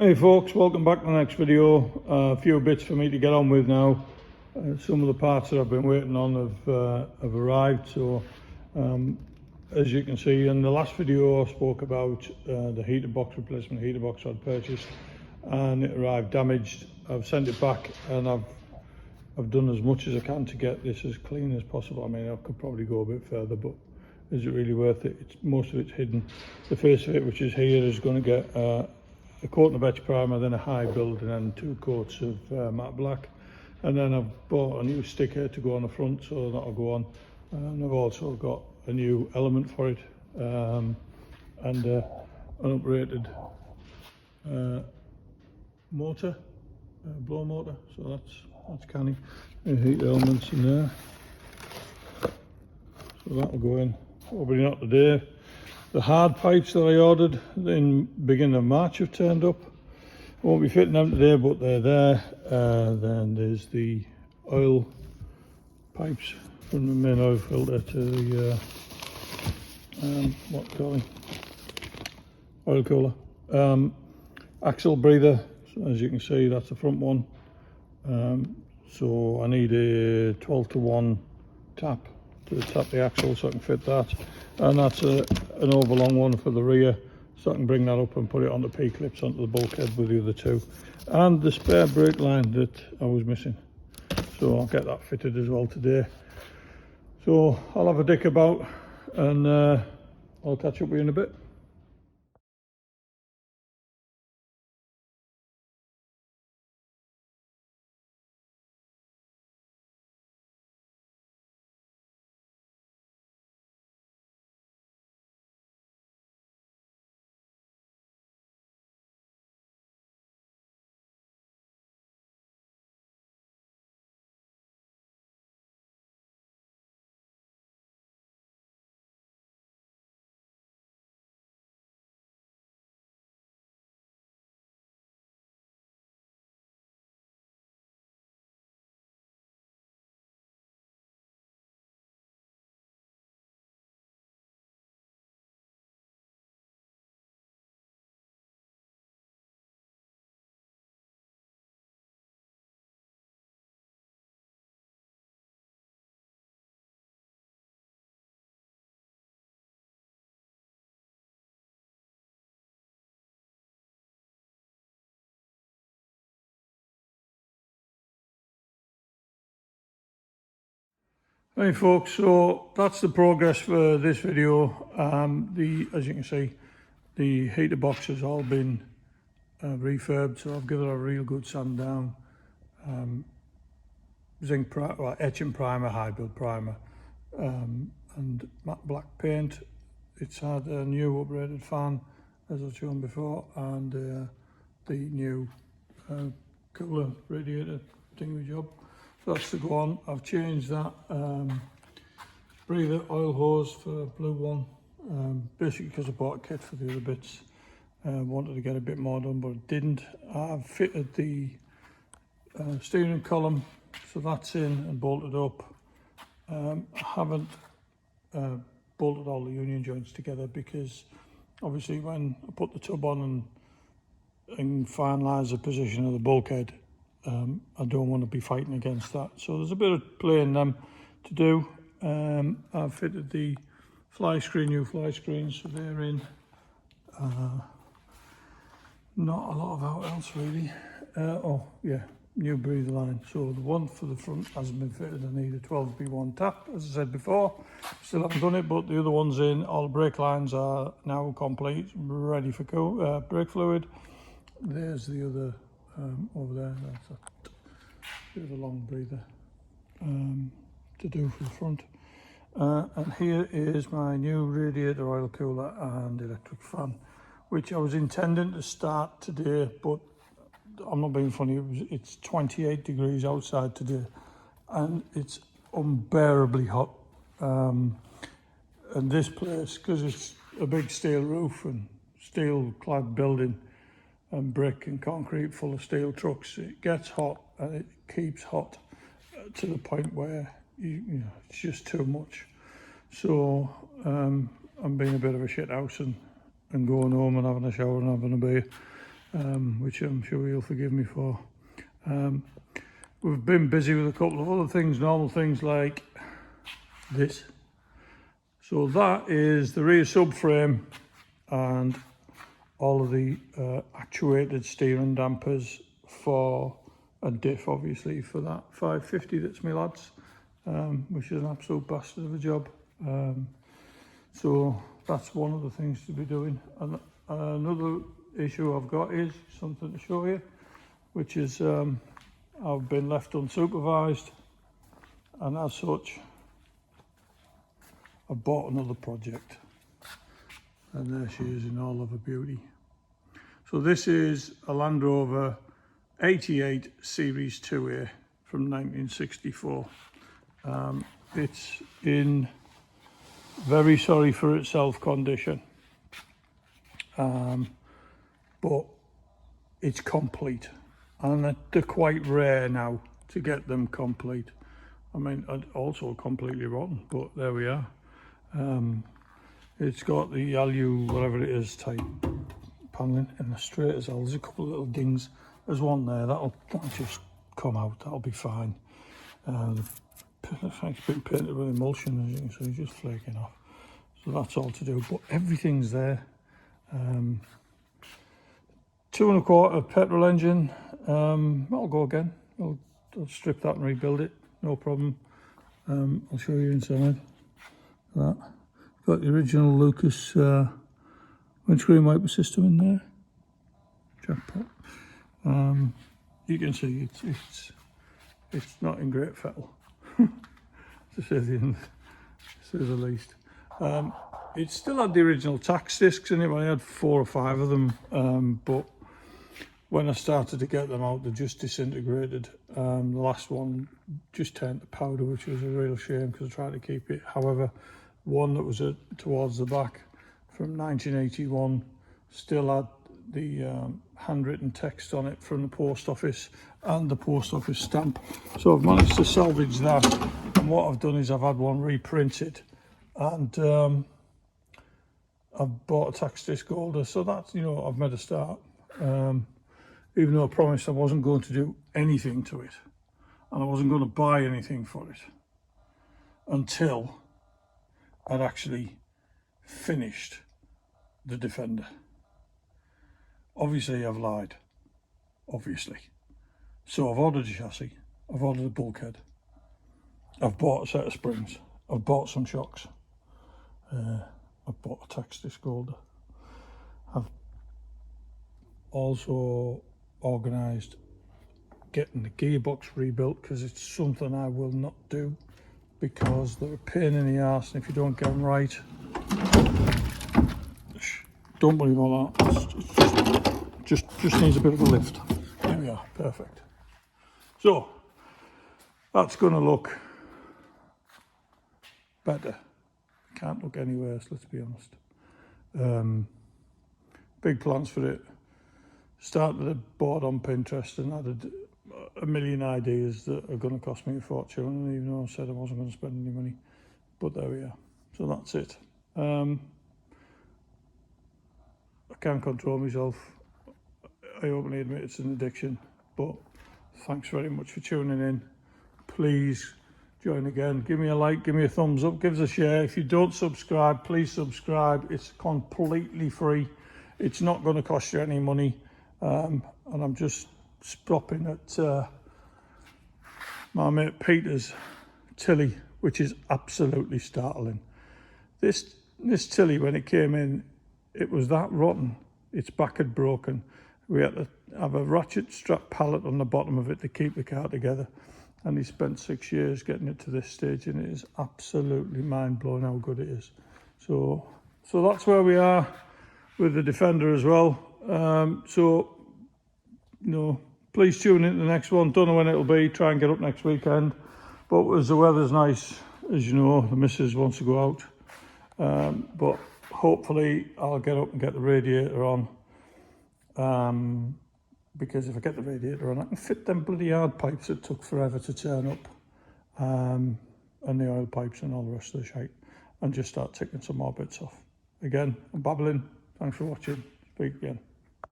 Hey folks, welcome back to the next video. A few bits for me to get on with now. Some of the parts that I've been waiting on have arrived. So as you can see in the last video I spoke about the heater box replacement, heater box I'd purchased, and it arrived damaged. I've sent it back and I've done as much as I can to get this as clean as possible. I mean, I could probably go a bit further, but is it really worth it? Most of it's hidden. The face of it, which is here, is going to get a coat of etch primer, then a high build, and then 2 coats of matte black. And then I've bought a new sticker to go on the front, so that'll go on. And I've also got a new element for it, and an uprated motor, blow motor. So that's canny. Heat elements in there. So that'll go in. Probably not today. The hard pipes that I ordered in beginning of March have turned up. Won't be fitting them today, but they're there. Then there's the oil pipes from the main oil filter to the oil cooler. Axle breather, so as you can see, that's the front one. So I need a 12-to-1 tap to tap the axle so I can fit that, and that's an overlong one for the rear, so I can bring that up and put it on the P-clips onto the bulkhead with the other two, and the spare brake line that I was missing, so I'll get that fitted as well today. So I'll have a dick about and I'll catch up with you in a bit. Hey folks, so that's the progress for this video. As you can see, the heater box has all been refurbed, so I've given it a real good sand down. Etching primer, high build primer, and matte black paint. It's had a new uprated fan, as I've shown before, and the new cooler radiator thingy job. So that's to go on. I've changed that breather oil hose for a blue one, basically because I bought a kit for the other bits. Wanted to get a bit more done, but it didn't. I've fitted the steering column, so that's in and bolted up. I haven't bolted all the union joints together because obviously when I put the tub on and finalise the position of the bulkhead, I don't want to be fighting against that. So there's a bit of playing them to do. I've fitted the new fly screens, so they're in. Not a lot of else really. Oh yeah, new breather line. So the one for the front hasn't been fitted. I need a 12B1 tap, as I said before. Still haven't done it, but the other one's in. All the brake lines are now complete, ready for brake fluid. There's the other over there. That's a bit of a long breather to do for the front. And here is my new radiator oil cooler and electric fan, which I was intending to start today, but I'm not being funny, it's 28 degrees outside today and it's unbearably hot. And this place, because it's a big steel roof and steel clad building and brick and concrete full of steel trucks, it gets hot and it keeps hot to the point where you know it's just too much. So I'm being a bit of a shit house and going home and having a shower and having a beer which I'm sure you'll forgive me for. We've been busy with a couple of other things, normal things like this. So that is the rear subframe and all of the actuated steering dampers for a diff, obviously, for that 550 that's my lad's, which is an absolute bastard of a job. So that's one of the things to be doing. And another issue I've got is something to show you, which is I've been left unsupervised, and as such I've bought another project, and there she is in all of her beauty. So this is a Land Rover 88 Series 2A from 1964. It's in very sorry for itself condition, but it's complete, and they're quite rare now to get them complete. I mean, also completely rotten, but there we are. It's got the alu, whatever it is, type paneling in the straight as well. There's a couple of little dings. There's one there, that'll just come out, that'll be fine. It's been painted with emulsion, as you can see, just flaking off. So that's all to do, but everything's there. 2 1/4 petrol engine. That'll go again. I'll strip that and rebuild it, no problem. I'll show you inside that. Got the original Lucas windscreen wiper system in there. Jackpot. You can see it's not in great fettle, to say the least. It still had the original tax discs in it. I had 4 or 5 of them, but when I started to get them out, they just disintegrated. The last one just turned to powder, which was a real shame because I tried to keep it. However, one that was towards the back from 1981 still had the handwritten text on it from the post office and the post office stamp. So I've managed to salvage that, and what I've done is I've had one reprinted, and I've bought a tax disc holder. So that's, I've made a start. Even though I promised I wasn't going to do anything to it, and I wasn't going to buy anything for it until I'd actually finished the Defender. Obviously I've lied, obviously. So I've ordered a chassis, I've ordered a bulkhead, I've bought a set of springs, I've bought some shocks, I've bought a tax disc holder. I've also organised getting the gearbox rebuilt, because it's something I will not do, because they're a pain in the arse, and if you don't get them right, don't worry about that. It just needs a bit of a lift. There we are, perfect. So that's going to look better. Can't look any worse, let's be honest. Big plans for it. Started a board on Pinterest and added a million ideas that are going to cost me a fortune, and even though I said I wasn't going to spend any money, but there we are. So that's it. I can't control myself. I openly admit it's an addiction, but thanks very much for tuning in. Please join again. Give me a like, give me a thumbs up, give us a share. If you don't subscribe, please subscribe. It's completely free. It's not going to cost you any money. And I'm just stopping at my mate Peter's Tilly, which is absolutely startling. This Tilly, when it came in, it was that rotten. Its back had broken. We had to have a ratchet strap pallet on the bottom of it to keep the car together, and he spent 6 years getting it to this stage, and it is absolutely mind-blowing how good it is. So that's where we are with the Defender as well. Please tune in to the next one. Don't know when it'll be. Try and get up next weekend. But as the weather's nice, as you know, the missus wants to go out. But hopefully I'll get up and get the radiator on. Because if I get the radiator on, I can fit them bloody hard pipes that took forever to turn up. And the oil pipes and all the rest of the shite. And just start taking some more bits off. Again, I'm babbling. Thanks for watching. Speak again.